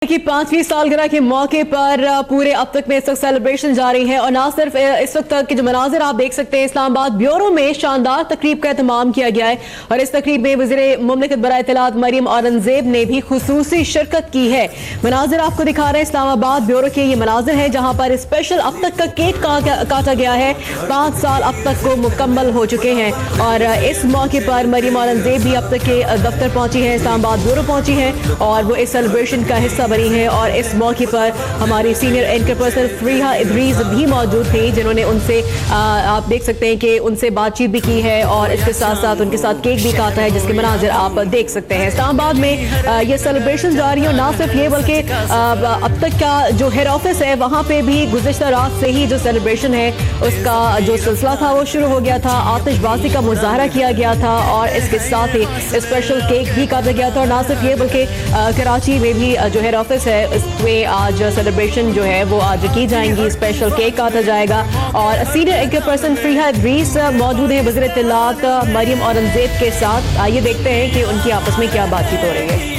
की 5वीं सालगिरह के मौके पर पूरे अब तक में इस वक्त सेलिब्रेशन जारी है और ना सिर्फ इस वक्त तक के जो मनाजिर आप देख सकते हैं, इस्लामाबाद ब्यूरो में शानदार तकरीब का एहतमाम किया गया है और इस तकरीब में वज़ीर मुमलिकत बराए इत्तलात मरियम औरंगज़ेब ने भी खुसूसी शिरकत की है। मनाजिर आपको दिखा रहे हैं इस्लामाबाद ब्यूरो के, ये मनाजिर है जहाँ पर स्पेशल अब तक का केक काटा गया है। 5 साल अब तक को मुकम्मल हो चुके हैं और इस मौके पर मरियम औरंगज़ेब भी अब तक के दफ्तर पहुंची है, इस्लामाबाद ब्यूरो पहुंची है और वो इस सेलिब्रेशन का हिस्सा बनी है। और इस मौके पर हमारी senior anchor person Fariha Idris भी मौजूद थी, जिन्होंने उनसे आप देख सकते हैं कि उनसे बातचीत भी की है और इसके साथ साथ उनके साथ केक भी काटा है, जिसके मनाजिर आप देख सकते हैं। इस्लामाबाद में ये सेलिब्रेशन जारी है और ना सिर्फ ये बल्कि अब तक का जो हेड ऑफिस है वहाँ पे भी गुज़िश्ता रात से ही जो सेलिब्रेशन है उसका जो सिलसिला था वो शुरू हो गया था। आतिशबाजी का मुजाहरा किया गया था और इसके साथ ही स्पेशल केक भी काटा गया था और ना सिर्फ ये बल्कि कराची में भी जो हेड ऑफिस है इसमें आज सेलिब्रेशन जो है वो आज की जाएंगी, स्पेशल केक काटा जाएगा और senior anchor person Fariha Idris मौजूद है वज़ीर इत्तलात मरियम औरंगज़ेब के साथ। आइए देखते हैं कि उनकी आपस में क्या बातचीत हो रही है।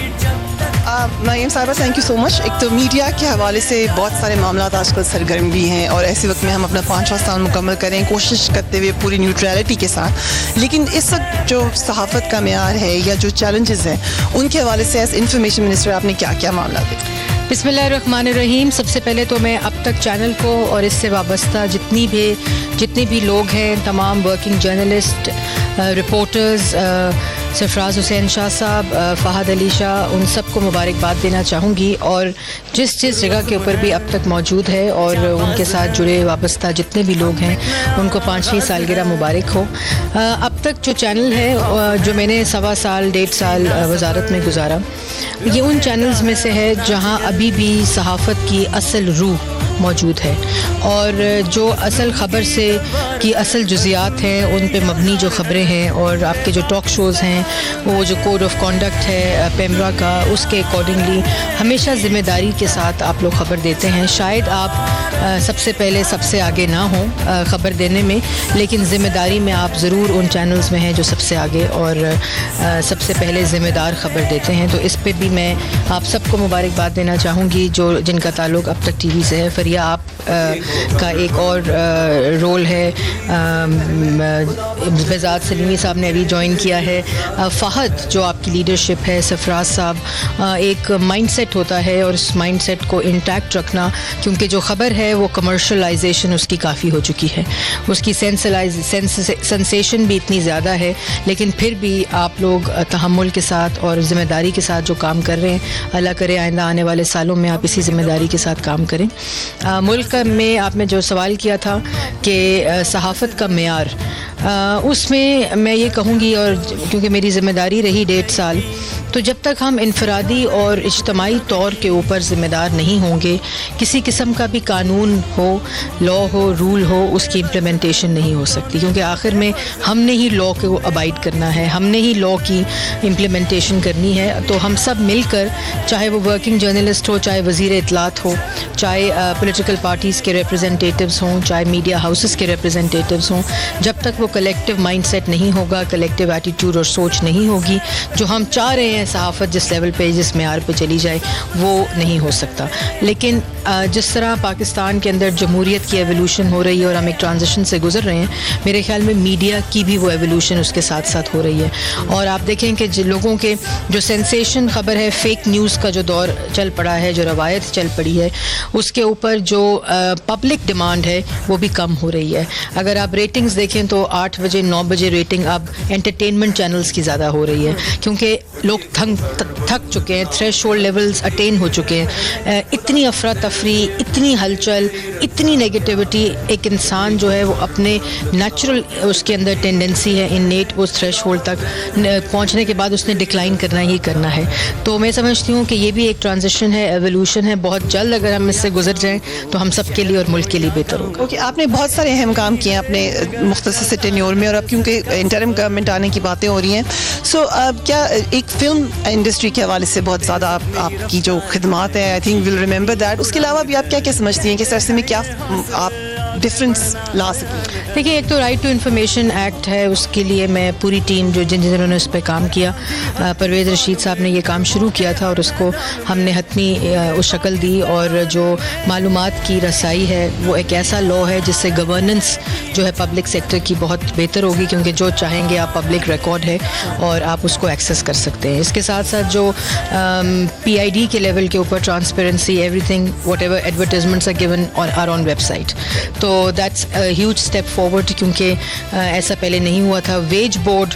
मरियम साहिबा, थैंक यू सो मच। एक तो मीडिया के हवाले से बहुत सारे मामला आजकल सरगर्म भी हैं और ऐसे वक्त में हम अपना 5वां साल मुकम्मल करें कोशिश करते हुए पूरी न्यूट्रलिटी के साथ, लेकिन इस वक्त जो सहाफ़त का मेयार है या जो चैलेंजेस हैं उनके हवाले से एज इंफॉर्मेशन मिनिस्टर आपने क्या क्या मामला देखे? बिस्मिल्लाहिर्रहमानिर्रहीम। सबसे पहले तो मैं अब तक चैनल को और इससे वाबस्ता जितने भी लोग हैं, तमाम working journalist, reporters, Sarfaraz Hussain Shah साहब, फ़हद अली शाह, उन सबको मुबारकबाद देना चाहूँगी और जिस जगह के ऊपर भी अब तक मौजूद है और उनके साथ जुड़े वाबस्ता जितने भी लोग हैं उनको 5वीं सालगिरह मुबारक हो। अब तक जो चैनल है जो मैंने 1.25 साल 1.5 साल वजारत में गुजारा, ये उन चैनल्स में से है जहाँ अभी भी सहाफ़त की असल रूह मौजूद है और जो असल ख़बर से की असल जुज़ियात हैं उन पे मबनी जो ख़बरें हैं और आपके जो टॉक शोज़ हैं, वो जो कोड ऑफ कॉन्डक्ट है पेमरा का, उसके अकॉर्डिंगली हमेशा ज़िम्मेदारी के साथ आप लोग ख़बर देते हैं। शायद आप सबसे पहले सबसे आगे ना हों ख़बर देने में, लेकिन ज़िम्मेदारी में आप ज़रूर उन चैनल्स में हैं जो सबसे आगे और सबसे पहले ज़िम्मेदार ख़बर देते हैं। तो इस पर भी मैं आप सबको मुबारकबाद देना चाहूँगी जो जिनका ताल्लुक़ अब तक TV से है। फरिया आप का एक और रोल है, बेजाद सलीमी साहब ने अभी ज्वाइन किया है, फ़हद जो आपकी लीडरशिप है, सरफराज साहब, एक माइंडसेट होता है और उस माइंडसेट को इंटैक्ट रखना, क्योंकि जो ख़बर है वो कमर्शलाइजेशन उसकी काफ़ी हो चुकी है, उसकी सेंसेशन भी इतनी ज़्यादा है, लेकिन फिर भी आप लोग तहम्मुल के साथ और ज़िम्मेदारी के साथ जो काम कर रहे हैं, अल्लाह करे आइंदा आने वाले सालों में आप इसी ज़िम्मेदारी के साथ काम करें। मुल्क में आपने जो सवाल किया था कि सहाफ़त का मेयार, उसमें मैं ये कहूँगी, और क्योंकि मेरी ज़िम्मेदारी रही 1.5 साल, तो जब तक हम इनफरादी और इज्तमाई तौर के ऊपर ज़िम्मेदार नहीं होंगे, किसी किस्म का भी कानून हो, लॉ हो, रूल हो, उसकी इम्प्लीमेंटेशन नहीं हो सकती, क्योंकि आखिर में हमने ही लॉ को अबाइड करना है, हमने ही लॉ की इम्प्लीमेंटेशन करनी है। तो हम सब मिलकर, चाहे वो वर्किंग जर्नलिस्ट हो, चाहे वज़ीर इत्तलात हो, चाहे पॉलिटिकल पार्टीज़ के रिप्रेजेंटेटिव्स हों, चाहे मीडिया हाउसेस के रिप्रेजेंटेटिव्स हों, जब तक वो कलेक्टिव माइंडसेट नहीं होगा, कलेक्टिव एटीट्यूड और सोच नहीं होगी, जो हम चाह रहे हैं सहाफ़त जिस लेवल पे, जिस मेयार पे चली जाए, वो नहीं हो सकता। लेकिन जिस तरह पाकिस्तान के अंदर जमहूरियत की एवोल्यूशन हो रही है और हम एक ट्रांजिशन से गुजर रहे हैं, मेरे ख्याल में मीडिया की भी वो एवोल्यूशन उसके साथ साथ हो रही है। और आप देखें कि लोगों के जो सेंसेशन ख़बर है, फेक न्यूज़ का जो दौर चल पड़ा है, जो रवायत चल पड़ी है, उसके ऊपर जो पब्लिक डिमांड है वो भी कम हो रही है। अगर आप रेटिंग्स देखें तो 8 बजे 9 बजे रेटिंग अब एंटरटेनमेंट चैनल्स की ज़्यादा हो रही है, क्योंकि लोग थक चुके हैं, थ्रेशोल्ड लेवल्स अटेन हो चुके हैं। इतनी अफरा तफरी, इतनी हलचल, इतनी नेगेटिविटी, एक इंसान जो है वो अपने नेचुरल उसके अंदर टेंडेंसी है इन्नेट, उस थ्रेशोल्ड तक पहुंचने के बाद उसने डिक्लाइन करना ही करना है। तो मैं समझती हूँ कि ये भी एक ट्रांजिशन है, एवोल्यूशन है। बहुत जल्द अगर हम इससे गुजर जाएँ तो हम सब के लिए और मुल्क के लिए बेहतर होगा। ओके, आपने बहुत सारे अहम काम किए हैं अपने मुख्तसर से टेन्योर में और अब क्योंकि इंटरिम गवर्नमेंट आने की बातें हो रही हैं, सो क्या एक फिल्म इंडस्ट्री के हवाले से बहुत ज़्यादा आपकी जो खिदमात है, I think will remember that, उसके अलावा भी आप क्या क्या समझती हैं कि इस अरसे में क्या आप डिफरेंस ला सकें? देखिए, एक तो राइट टू इन्फॉर्मेशन एक्ट है, उसके लिए मैं पूरी टीम जिन्होंने उस पर काम किया, परवेज़ रशीद साहब ने ये काम शुरू किया था और उसको हमने हतमी उस शक्ल दी। और जो मालूमात की रसाई है वो एक ऐसा लॉ है जिससे गवर्नेंस जो है पब्लिक सेक्टर की बहुत बेहतर होगी, क्योंकि जो चाहेंगे आप पब्लिक रिकॉर्ड है और आप उसको एक्सेस कर सकते हैं। इसके साथ साथ जो PID के लेवल के ऊपर transparency, everything whatever advertisements are given are on website, तो दैट्स ह्यूज स्टेप फॉरवर्ड, क्योंकि ऐसा पहले नहीं हुआ था। वेज बोर्ड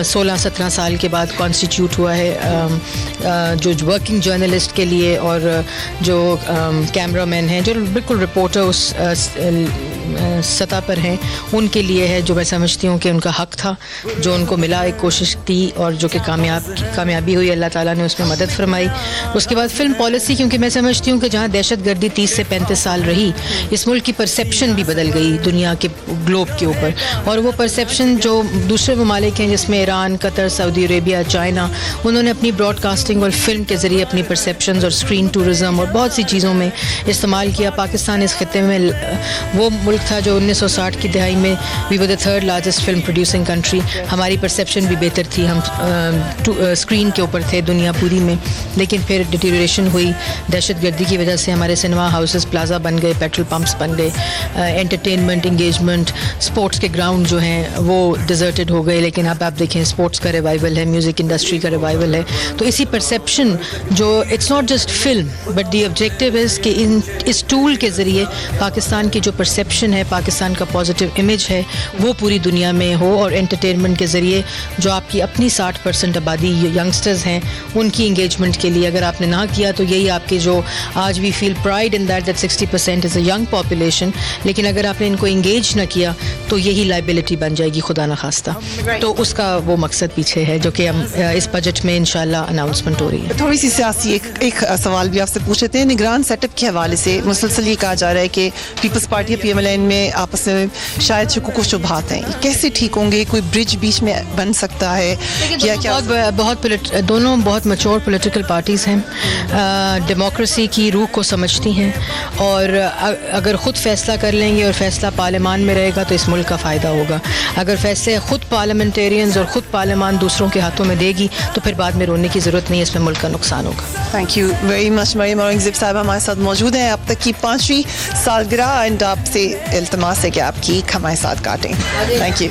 16-17 साल के बाद कॉन्स्टिट्यूट हुआ है, जो वर्किंग जर्नलिस्ट के लिए और जो कैमरामैन हैं, जो बिल्कुल रिपोर्टर उस सतह पर हैं, उनके लिए है, जो मैं समझती हूँ कि उनका हक था, जो उनको मिला। एक कोशिश की और जो कि कामयाबी हुई, अल्लाह ताला ने उसमें मदद फरमाई। उसके बाद फिल्म पॉलिसी, क्योंकि मैं समझती हूँ कि जहाँ दहशतगर्दी 30 से 35 साल रही, इस मुल्क की परसेप्शन भी बदल गई दुनिया के ग्लोब के ऊपर, और वो परसेप्शन जो दूसरे ममालिक हैं जिसमें Iran, Qatar, Saudi Arabia, China, उन्होंने अपनी ब्रॉडकास्टिंग और फिल्म के ज़रिए अपनी परसेप्शंस और स्क्रीन टूरिज़म और बहुत सी चीज़ों में इस्तेमाल किया। पाकिस्तान इस खित्ते में वो मुल्क था जो 1960 की दहाई में we were the 3rd largest film producing country. हमारी परसेप्शन भी बेहतर थी, हम स्क्रीन के ऊपर थे दुनिया पूरी में। लेकिन फिर डिटेरियोरेशन हुई दहशतगर्दी की वजह से, हमारे सिनेमा हाउसेस प्लाजा बन गए, पेट्रोल पंप्स बन गए, एंटरटेनमेंट, इंगेजमेंट, स्पोर्ट्स के ग्राउंड जो हैं वो डिजर्टेड हो गए। लेकिन अब आप देखें, स्पोर्ट्स का रिवाइवल है, म्यूज़िक इंडस्ट्री का रिवाइवल है। तो इसी परसेप्शन जो it's not just film but the objective is कि इस टूल के ज़रिए पाकिस्तान की जो परसेप्शन है, पाकिस्तान का पॉजिटिव इमेज है, वो पूरी दुनिया में हो। और एंटरटेनमेंट के ज़रिए जो आपकी अपनी 60% आबादी यंगस्टर्स हैं, उनकी इंगेजमेंट के लिए अगर आपने ना किया तो यही आपके जो आज we feel pride in that 60% is a young population, लेकिन अगर आपने इनको इंगेज ना किया तो यही लाइबिलिटी बन जाएगी, खुदा न खास्ता। तो उसका वो मकसद पीछे है जो कि हम इस बजट में इंशाल्लाह अनाउंसमेंट हो रही है। थोड़ी सी सियासी एक सवाल भी आपसे पूछ लेते हैं। निगरान सेटअप के हवाले से मुसलसल ये कहा जा रहा है कि पीपल्स पार्टी PMLN में आपस में शायद शुकूक व शुबहात हैं, कैसे ठीक होंगे? कोई ब्रिज बीच में बन सकता है? दोनों बहुत मैच्योर पॉलिटिकल पार्टीज़ हैं, डेमोक्रेसी की रूह को समझती हैं, और अगर ख़ुद फैसला कर लेंगे और फैसला पार्लियामान में रहेगा तो इस मुल्क का फ़ायदा होगा। अगर फैसले ख़ुद पार्लियामेंटेरियंस और ख़ुद पार्लियामान दूसरों के हाथों में देगी तो फिर बाद में रोने की ज़रूरत नहीं है, इसमें मुल्क का नुकसान होगा। Thank you very much. Maryam Aurangzeb साहब हमारे साथ मौजूद हैं, अब तक की 5वीं सालगिरह, एंड आपसे इल्तमास है कि आपकी हमारे साथ काटें। Thank you.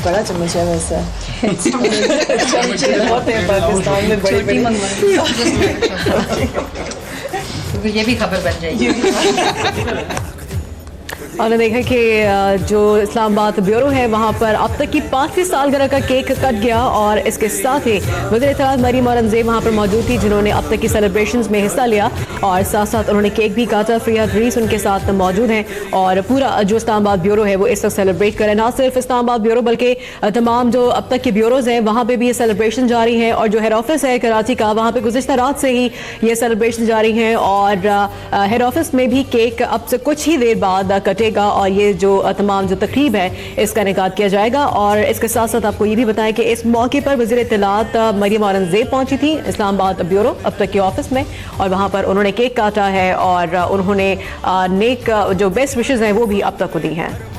बड़ा चम्मच है वैसा बहुत है पाकिस्तान में, बड़ी ये भी खबर बन जाएगी। आपने देखा कि जो इस्लामाबाद ब्यूरो है वहाँ पर अब तक की 5वीं सालगिरह का केक कट गया, और इसके साथ ही वज़ीर इत्तलात मरियम औरंगज़ेब वहाँ पर मौजूद थी, जिन्होंने अब तक की सेलिब्रेशंस में हिस्सा लिया, और साथ साथ उन्होंने केक भी काटा। फ़रियाद रईस उनके साथ मौजूद हैं, और पूरा जो इस्लामाबाद ब्यूरो है वो इस वक्त सेलिब्रेट करें। ना सिर्फ इस्लामाबाद ब्यूरो बल्कि तमाम जो अब तक के ब्यूरोज़ हैं वहाँ पर भी ये सेलिब्रेशन जारी है, और जो हेड ऑफिस है कराची का, वहाँ पर गुज़िश्ता रात से ही ये सेलिब्रेशन जारी हैं, और हेड ऑफिस में भी केक अब से कुछ ही देर बाद कटे और ये जो तमाम जो तकरीब है इसका इनेकाद किया जाएगा। और इसके साथ साथ आपको ये भी बताएं कि इस मौके पर वज़ीर इत्तलात मरियम औरंगज़ेब पहुंची थी इस्लामाबाद ब्यूरो अब तक के ऑफिस में, और वहां पर उन्होंने केक काटा है, और उन्होंने नेक जो बेस्ट विशेज़ हैं वो भी अब तक को दी हैं।